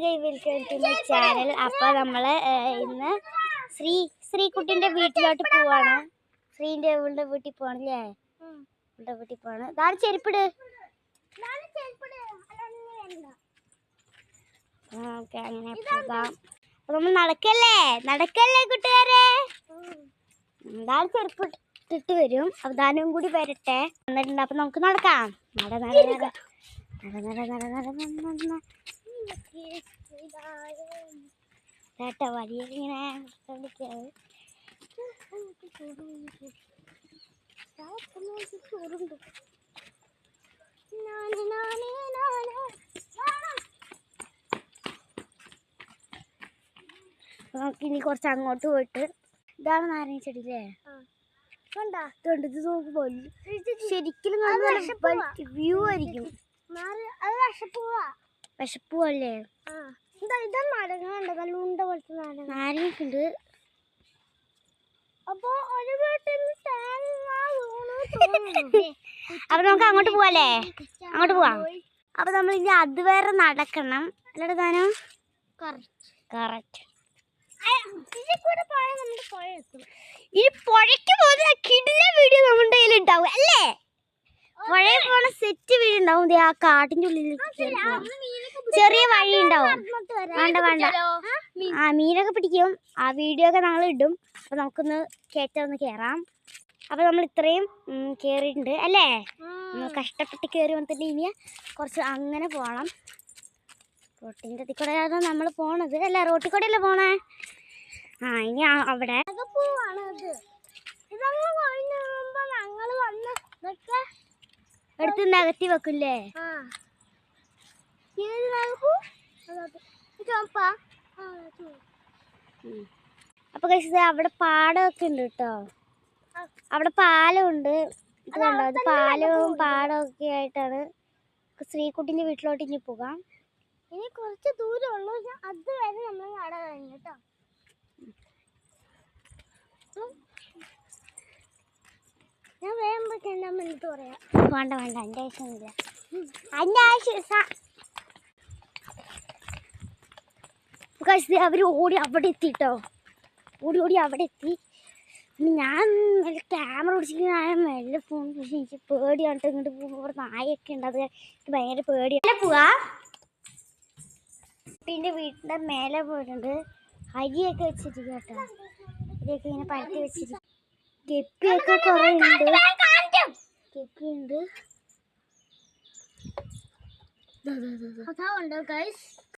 Welcome to my channel. അപ്പോൾ നമ്മൾ ഇന്ന് ശ്രീകുട്ടിൻ്റെ വീട്ടിലോട്ട് പോവാണ്. ശ്രീൻ്റെ വീട്ടിൽ പോകണല്ലേ? വീട്ടിൽ പോവാണ്. ഇതാണ് ചെരുപ്പിട്. ഓക്കെ, അങ്ങനെ പോകാം. അപ്പോൾ നമ്മൾ നടക്കല്ലേ കൂട്ടുകാരെ. ഇതാണ് ചെരുപ്പ് ഇട്ടിട്ട് വരും. അവധാനവും കൂടി വരട്ടെ എന്നിട്ടുണ്ട്. അപ്പം നമുക്ക് നടക്കാം. കേട്ടോ വഴിയിലിങ്ങനെ നമുക്കിനി കുറച്ച് അങ്ങോട്ട് പോയിട്ട് ഇതാണ് നാരങ്ങ ചെടിയില്ലേ? ഇത് നോക്കുമ്പോ ശരിക്കും വ്യൂ ആയിരിക്കും. വിഷപ്പൂവല്ലേ? നാരങ്ങണ്ട്. അപ്പൊ നമുക്ക് അങ്ങോട്ട് പോവാല്ലേ? അങ്ങോട്ട് പോവാം. അപ്പൊ നമ്മൾ ഇനി അതുവരെ നടക്കണം അല്ലേ താനും? കറക്റ്റ്. ഈ പുഴയ്ക്ക് പോകുന്ന കിടില വീഡിയോ നമ്മുടെ കയ്യിൽ ഉണ്ടാവും അല്ലേ? പുഴയിൽ പോണ സെറ്റ് വീഡിയോ ഉണ്ടാവും. ആ കാട്ടിന്റെ ഉള്ളിൽ ചെറിയ വഴി ഉണ്ടാവും. വേണ്ട ആ മീനൊക്കെ പിടിക്കും. ആ വീഡിയോ ഒക്കെ ഞങ്ങൾ ഇടും. അപ്പൊ നമുക്കൊന്ന് കയറ്റൊന്ന് കയറാം. അപ്പൊ നമ്മൾ ഇത്രയും കയറിയിട്ടുണ്ട് അല്ലേ? നമ്മൾ കഷ്ടപ്പെട്ട് കയറി വന്നിട്ട് ഇനി കുറച്ച് അങ്ങനെ പോകണം. റോട്ടിൻ്റെ അതിൽ കൂടെയാണ് നമ്മൾ പോണത് അല്ലേ? റോട്ടിൽ കൂടെ അല്ലേ പോണേ? ആ ഇനി അവിടെ എടുത്ത് നികത്തി വെക്കില്ലേ? അപ്പൊ കഴിച്ചത് അവിടെ പാടമൊക്കെ ഉണ്ട് കേട്ടോ. അവിടെ പാലമുണ്ട്. ഇത് കണ്ടോ? അത് പാലവും പാടമൊക്കെ ആയിട്ടാണ് ശ്രീകുട്ടിന്റെ വീട്ടിലോട്ട് ഇനി പോകാം. ഇനി കുറച്ച് ദൂരം ഉള്ളൂ. അതുവരെ നമ്മൾ നട കഴിഞ്ഞു കേട്ടോ. ഞാൻ വേഗം പോയിട്ട് പറയാം. വേണ്ട എൻ്റെ ആവശ്യമൊന്നുമില്ല. എൻ്റെ ആവശ്യം അവർ ഓടി അവിടെ എത്തിട്ടോ. ഓടി അവിടെ എത്തി. ഞാൻ ക്യാമറ പിടിച്ചിട്ട് മെല്ലെ ഫോൺ പിടിച്ച് എനിക്ക് പേടിയാണ്. ഇങ്ങോട്ട് പോകുമ്പോൾ ഇവിടെ നായൊക്കെ ഉണ്ട്. അത് എനിക്ക് ഭയങ്കര പേടിയാണ്. പോവാ പിന്നെ വീട്ടിൻ്റെ മേലെ പോയിട്ടുണ്ട്. അരിയൊക്കെ വെച്ചിരിക്കും കേട്ടോ. അരിയൊക്കെ ഇങ്ങനെ പരത്തി വെച്ചിരിക്കും. ഗപ്പിയൊക്കെ കുറേ ഉണ്ട്. ഗപ്പിയുണ്ട്.